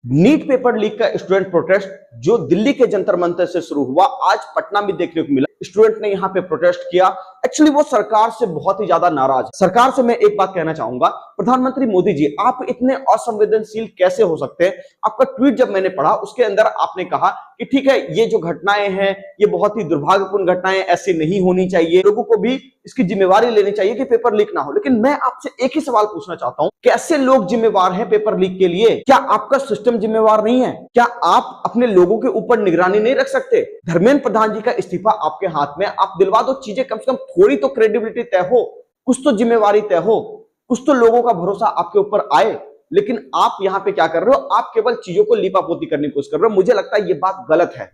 NEET paper leak का student protest जो दिल्ली के जंतर मंतर से शुरू हुआ, आज पटना में देखने को मिला। स्टूडेंट ने यहां पे प्रोटेस्ट किया। एक्चुअली वो सरकार से बहुत ही ज्यादा नाराज है। सरकार से मैं एक बात कहना चाहूंगा, प्रधानमंत्री मोदी जी, आप इतने असंवेदनशील कैसे हो सकते हैं? आपका ट्वीट जब मैंने पढ़ा, उसके अंदर आपने कहा कि ठीक है, ये जो घटनाएं हैं ये बहुत ही दुर्भाग्यपूर्ण घटनाएं, ऐसी नहीं होनी चाहिए, लोगों को भी इसकी जिम्मेवारी लेनी चाहिए कि पेपर लीक ना हो। लेकिन मैं आपसे एक ही सवाल पूछना चाहता हूं, कैसे लोग जिम्मेवार हैं पेपर लीक के लिए? क्या आपका सिस्टम जिम्मेवार नहीं है? क्या आप अपने लोगों के ऊपर निगरानी नहीं रख सकते? धर्मेंद्र प्रधान जी का इस्तीफा आपके हाथ में, आप दिलवा दो, चीजें कम से कम थोड़ी तो क्रेडिबिलिटी तय हो, कुछ तो जिम्मेवारी तय हो, कुछ तो लोगों का भरोसा आपके ऊपर आए। लेकिन आप यहां पे क्या कर रहे हो? आप केवल चीजों को लीपापोती करने की कोशिश कर रहे हो। मुझे लगता है ये बात गलत है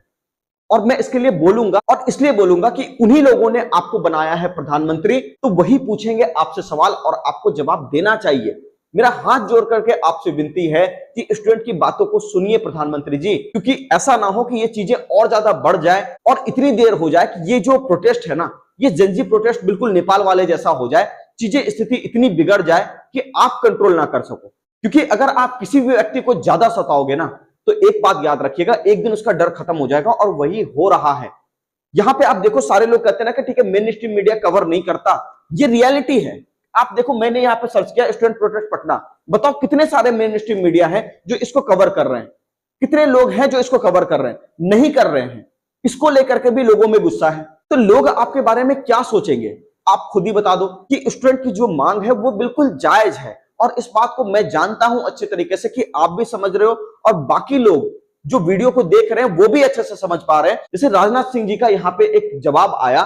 और मैं इसके लिए बोलूंगा, और इसलिए बोलूंगा कि उन्हीं लोगों ने आपको बनाया है प्रधानमंत्री, तो वही पूछेंगे आपसे सवाल और आपको जवाब देना चाहिए। मेरा हाथ जोड़ करके आपसे विनती है कि स्टूडेंट की बातों को सुनिए प्रधानमंत्री जी, क्योंकि ऐसा ना हो कि ये चीजें और ज्यादा बढ़ जाए और इतनी देर हो जाए कि ये जो प्रोटेस्ट है ना, ये जनजी प्रोटेस्ट बिल्कुल नेपाल वाले जैसा हो जाए, चीजें स्थिति इतनी बिगड़ जाए कि आप कंट्रोल ना कर सको। क्योंकि अगर आप किसी भी व्यक्ति को ज्यादा सताओगे ना, तो एक बात याद रखिएगा, एक दिन उसका डर खत्म हो जाएगा, और वही हो रहा है। यहां पे आप देखो, सारे लोग कहते हैं ना कि ठीक है, मेन स्ट्रीम मीडिया कवर नहीं करता, ये रियलिटी है। आप देखो, मैंने यहां पे सर्च किया स्टूडेंट प्रोटेस्ट पटना, बताओ कितने सारे मेन स्ट्रीम मीडिया है जो इसको कवर कर रहे हैं? कितने लोग हैं जो इसको कवर कर रहे हैं? नहीं कर रहे हैं। इसको लेकर के भी लोगों में गुस्सा है। तो लोग आपके बारे में क्या सोचेंगे? आप खुद ही बता दो कि स्टूडेंट की जो मांग है वो बिल्कुल जायज है, और इस बात को मैं जानता हूं अच्छे तरीके से कि आप भी समझ रहे हो, और बाकी लोग जो वीडियो को देख रहे हैं वो भी अच्छे से समझ पा रहे हैं। जैसे राजनाथ सिंह जी का यहां पे एक जवाब आया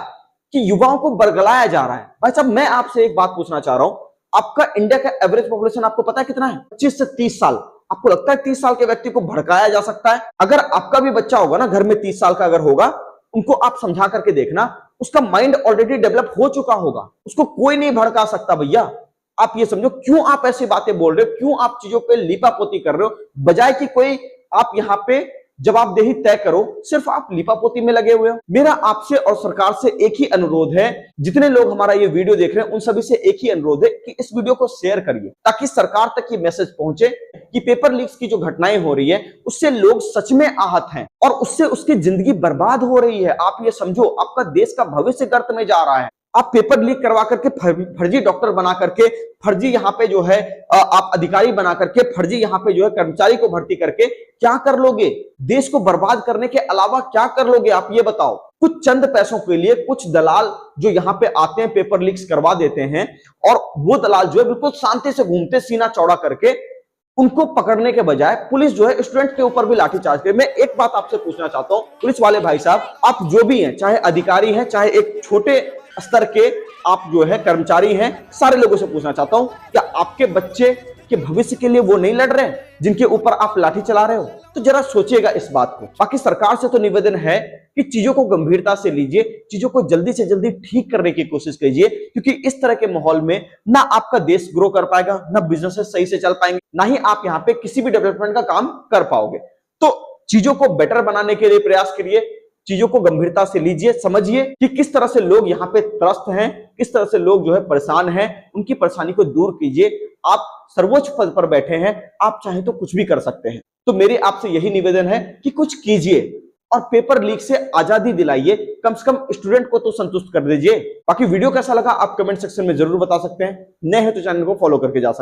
कि युवाओं को बरगलाया जा रहा है। भाई साहब, मैं आपसे एक बात पूछना चाह रहा हूं, आपका इंडिया का एवरेज पॉपुलेशन आपको पता है कितना है? 25 से 30 साल। आपको लगता है 30 साल के व्यक्ति को भड़काया जा सकता है? अगर आपका भी बच्चा होगा ना घर में, 30 साल का अगर होगा, उनको आप समझा करके देखना, उसका माइंड ऑलरेडी डेवलप हो चुका होगा, उसको कोई नहीं भड़का सकता। भैया आप ये समझो, क्यों आप ऐसी बातें बोल रहे हो? क्यों आप चीजों पे लीपापोती कर रहे हो, बजाय कि कोई आप यहां पे जवाबदेही तय करो? सिर्फ आप लीपापोती में लगे हुए हो। मेरा आपसे और सरकार से एक ही अनुरोध है, जितने लोग हमारा ये वीडियो देख रहे हैं उन सभी से एक ही अनुरोध है कि इस वीडियो को शेयर करिए, ताकि सरकार तक ये मैसेज पहुंचे कि पेपर लीक्स की जो घटनाएं हो रही है उससे लोग सच में आहत हैं, और उससे उसकी जिंदगी बर्बाद हो रही है। आप ये समझो, आपका देश का भविष्य गर्त में जा रहा है। आप पेपर लीक करवा करके फर्जी डॉक्टर बना करके, फर्जी यहाँ पे जो है आप अधिकारी बना करके, फर्जी यहाँ पे जो है कर्मचारी को भर्ती करके क्या कर लोगे? देश को बर्बाद करने के अलावा क्या कर लोगे? आप ये बताओ। कुछ चंद पैसों के लिए कुछ दलाल जो यहाँ पे आते हैं, पेपर लीक्स करवा देते हैं, और वो दलाल जो है बिल्कुल शांति से घूमते, सीना चौड़ा करके, उनको पकड़ने के बजाय पुलिस जो है स्टूडेंट के ऊपर भी लाठीचार्ज करे। मैं एक बात आपसे पूछना चाहता हूं, पुलिस वाले भाई साहब, आप जो भी हैं, चाहे अधिकारी हैं, चाहे एक छोटे स्तर के आप जो है कर्मचारी हैं, सारे लोगों से पूछना चाहता हूं, क्या आपके बच्चे के भविष्य के लिए वो नहीं लड़ रहे हैं जिनके ऊपर आप लाठी चला रहे हो? तो जरा सोचिएगा इस बात को। बाकी सरकार से तो निवेदन है कि चीजों को गंभीरता से लीजिए, चीजों को जल्दी से जल्दी ठीक करने की कोशिश कीजिए, क्योंकि इस तरह के माहौल में ना आपका देश ग्रो कर पाएगा, ना बिजनेस सही से चल पाएंगे, ना ही आप यहाँ पे किसी भी डेवलपमेंट का काम कर पाओगे। तो चीजों को बेटर बनाने के लिए प्रयास करिए, चीजों को गंभीरता से लीजिए, समझिए कि किस तरह से लोग यहाँ पे त्रस्त हैं, किस तरह से लोग जो है परेशान हैं, उनकी परेशानी को दूर कीजिए। आप सर्वोच्च पद पर बैठे हैं, आप चाहे तो कुछ भी कर सकते हैं। तो मेरी आपसे यही निवेदन है कि कुछ कीजिए और पेपर लीक से आजादी दिलाइए, कम से कम स्टूडेंट को तो संतुष्ट कर दीजिए। बाकी वीडियो कैसा लगा आप कमेंट सेक्शन में जरूर बता सकते हैं। नए हैं तो चैनल को फॉलो करके जा सकते हैं।